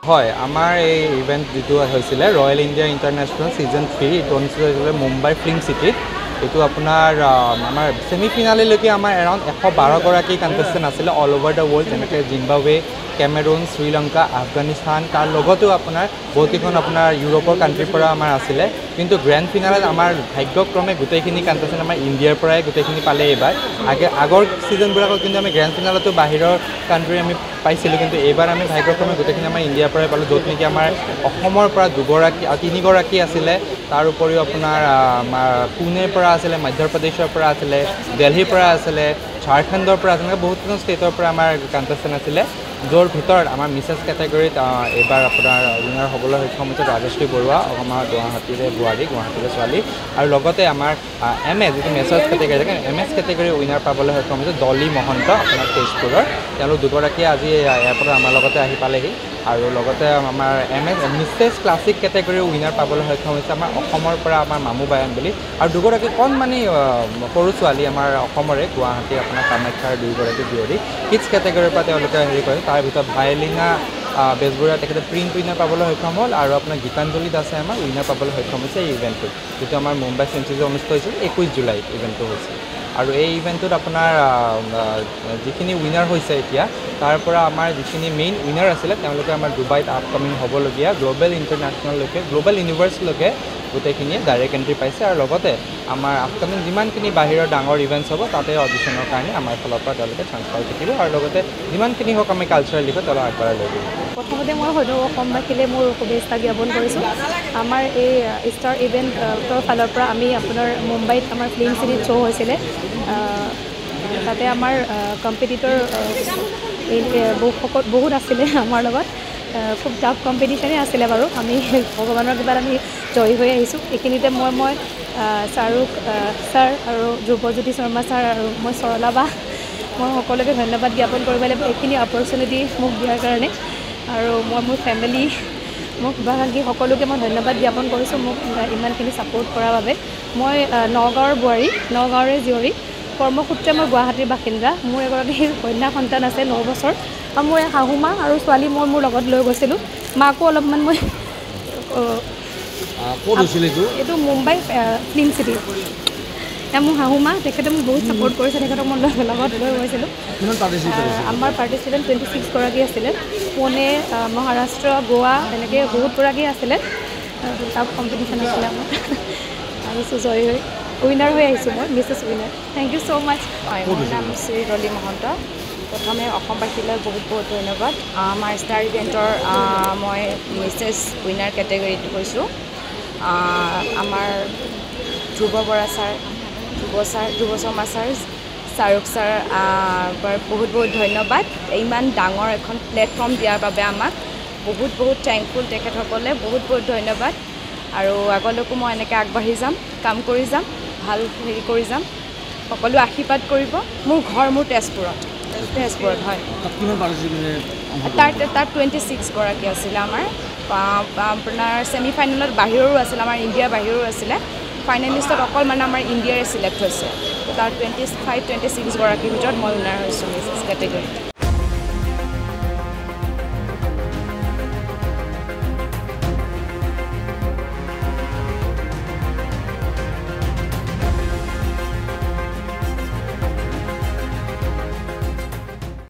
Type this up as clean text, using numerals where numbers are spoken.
হয় আমাৰ এই ইভেন্ট যেটো হৈছিলে ৰয়েল ইণ্ডিয়া ইণ্টাৰনেশ্যনেল সিজন 3 এটো অনুষ্ঠিত হৈছিলে মুম্বাই ফিল্ম সিটিত এটো আপোনাৰ আমাৰ সেমি ফাইনাললৈকে আমাৰ এৰাউণ্ড 112 গৰাকী কণ্টেষ্টেণ্ট আছিলে অল ওভাৰ দ্য ৱৰ্ল্ড যেনেকৈ জিম্বাবৱে কেমেৰুন শ্ৰীলংকা আফগানিস্তান তাৰ লগতো আপোনাৰ বহুতকেইখন আপোনাৰ ইউৰোপৰ কাণ্ট্ৰিৰ পৰা আমাৰ আছিলে কিন্তু গ্ৰেণ্ড ফিনালত আমাৰ ভাগ্যক্ৰমে গোটেইখিনি কণ্টেষ্টেণ্ট আমাৰ ইণ্ডিয়াৰ পৰাই গোটেইখিনি পালে এইবাৰ আগৰ ছিজনবিলাকত কিন্তু আমি গ্ৰেণ্ড ফিনালতো বাহিৰৰ কাণ্ট্ৰি আমি পাইছিলোঁ কিন্তু এইবাৰ আমি ভাগ্যক্ৰমে গোটেইখিনি আমাৰ ইণ্ডিয়াৰ পৰাই পালোঁ য'ত নেকি আমাৰ অসমৰ পৰা দুগৰাকী তিনিগৰাকী আছিলে তাৰ উপৰিও আপোনাৰ আমাৰ পুনেৰ পৰা আছিলে মধ্যপ্ৰদেশৰ পৰা আছিলে দিল্লীৰ পৰা আছিলে ঝাৰখণ্ডৰ পৰা আছিলে বহুতকেইখন ষ্টেটৰ পৰা আমাৰ কণ্টেষ্টেণ্ট আছিলে য'ৰ ভিতৰত আমাৰ মিছেছ কেটেগৰীত এইবাৰ আপোনাৰ উইনাৰ হ'বলৈ সক্ষম হৈছে ৰাজশ্ৰী বৰুৱা আমাৰ গুৱাহাটীৰে বোৱাৰী গুৱাহাটীৰে ছোৱালী আৰু লগতে আমাৰ MS যিটো মেছেজ কেটেগৰী থাকে MS কেটেগৰী উইনাৰ পাবলৈ সক্ষম হৈছে ডলি মহন্ত আপোনাৰ তেজপুৰৰ তেওঁলোক দুগৰাকীয়ে আজি ইয়াৰ আমাৰ লগতে আহি পালেহি আৰু লগতে আমাৰ মিছেছ ক্লাছিক কেটেগৰীৰ উইনাৰ পাবলৈ সক্ষম হৈছে আমাৰ অসমৰ পৰা আমাৰ মামু বায়ন বুলি আৰু দুগৰাকী কণমানি সৰু ছোৱালী আমাৰ অসমৰে গুৱাহাটী আপোনাৰ কামাখ্যাৰ দুগৰাকী জীয়ৰী কিডছ কেটেগৰীৰ পৰা তেওঁলোকে হেৰি কৰে তাৰ ভিতৰত ভায়লিনা বেজবৰুৱা তেখেতে প্ৰিণ্ট উইনাৰ পাবলৈ সক্ষম হ'ল আৰু আপোনাৰ গীতাঞ্জলি দাসে আমাৰ উইনাৰ পাবলৈ সক্ষম হৈছে এই ইভেণ্টটোত যিটো আমাৰ মুম্বাই চেঞ্চুৰীত অনুষ্ঠিত হৈছিল 21 জুলাইত ইভেণ্টটো হৈছিল আৰু এই ইভেণ্টটোত আপোনাৰ যিখিনি উইনাৰ হৈছে এতিয়া তাৰ পৰা আমাৰ যিখিনি মেইন উইনাৰ আছিলে তেওঁলোকে আমাৰ ডুবাইত আপকামিং হ'বলগীয়া গ্ল'বেল ইণ্টাৰনেশ্যনেললৈকে গ্ল'বেল ইউনিভাৰ্ছলৈকে গোটেইখিনিয়ে ডাইৰেক্ট এণ্ট্ৰি পাইছে আৰু লগতে আমাৰ আপকামিং যিমানখিনি বাহিৰৰ ডাঙৰ ইভেণ্টছ হ'ব তাতে অডিশ্যনৰ কাৰণে আমাৰ ফালৰ পৰা তেওঁলোকে চান্স পাই থাকিব আৰু লগতে যিমানখিনি হওক আমি কালচাৰেল দিশত তেওঁলোক আগবঢ়াই লৈ যাব প্ৰথমতে মই হয়তো অসমবাসীলৈ মোৰ শুভেচ্ছা জ্ঞাপন কৰিছোঁ আমাৰ এই ষ্টাৰ ইভেণ্টৰ ফালৰ পৰা আমি আপোনাৰ মুম্বাইত আমাৰ ফিল্ম চিটিত শ্ব' হৈছিলে তাতে আমাৰ কম্পিটিটৰ বহুত আছিলে আমাৰ লগত খুব টাফ কম্পিটিশ্যনেই আছিলে বাৰু আমি ভগৱানৰ কৃপাত আমি জয়ী হৈ আহিছোঁ এইখিনিতে মই শ্বাহৰুখ ছাৰ আৰু ধ্ৰুৱজ্যোতি শৰ্মা ছাৰ আৰু মই সৰলা বা মই সকলোকে ধন্যবাদ জ্ঞাপন কৰিব লাগিব এইখিনি অপৰচুনিটি মোক দিয়াৰ কাৰণে আৰু মই মোৰ ফেমিলি মোক শুভাকাংক্ষী সকলোকে মই ধন্যবাদ জ্ঞাপন কৰিছোঁ মোক ইমানখিনি ছাপোৰ্ট কৰাৰ বাবে মই নগাঁৱৰ বোৱাৰী নগাঁৱৰে জীয়ৰী কৰ্মসূত্ৰে মই গুৱাহাটীৰ বাসিন্দা মোৰ এগৰাকী কন্যা সন্তান আছে 9 বছৰ আৰু মোৰ শাহু মা আৰু ছোৱালী মই মোৰ লগত লৈ গৈছিলোঁ মাকো অলপমান মই এইটো মুম্বাই ফিল্ম চিটি মোৰ শাহু মা তেখেতে মোক বহুত ছাপোৰ্ট কৰিছে তেখেতক মই লগত লৈ গৈছিলোঁ আমাৰ পাৰ্টিচিপেণ্ট 26 গৰাকী আছিলে পুনে মহাৰাষ্ট্ৰ গোৱা এনেকৈ বহুতগৰাকী আছিলে টাফ কম্পিটিশ্যন আছিলে আমাৰ আহিছোঁ জয়ী হৈ উইনাৰ হৈ আহিছোঁ মই Mrs winner thank you so' much মোৰ নাম শ্ৰী ডলি মহন্ত প্ৰথমে অসমবাসীলৈ বহুত বহুত ধন্যবাদ আমাৰ ষ্টাৰ ইভেণ্টৰ মই মিছেছ উইনাৰ কেটেগৰীত কৈছোঁ আমাৰ Dhruv Bora sir Dhruv Sharma sir Shahrukh sir বহুত বহুত ধন্যবাদ ইমান ডাঙৰ এখন প্লেটফৰ্ম দিয়াৰ বাবে আমাক বহুত বহুত থেংকফুল তেখেতসকলে বহুত বহুত ধন্যবাদ আৰু আগলৈকো মই এনেকৈ আগবাঢ়ি যাম কাম কৰি যাম ভাল হেৰি কৰি যাম সকলো আশীৰ্বাদ কৰিব মোৰ ঘৰ মোৰ তেজপুৰত হয় তাত 26 গৰাকী আছিলে আমাৰ আপোনাৰ ছেমি ফাইনেলত বাহিৰৰো আছিলে আমাৰ ইণ্ডিয়াৰ বাহিৰৰো আছিলে ফাইনেলিষ্টত অকল মানে আমাৰ ইণ্ডিয়াৰে চিলেক্ট হৈছে তাৰ 25-26 গৰাকীৰ ভিতৰত মই উইনাৰ হৈছোঁ মিছেছ কেটেগৰীত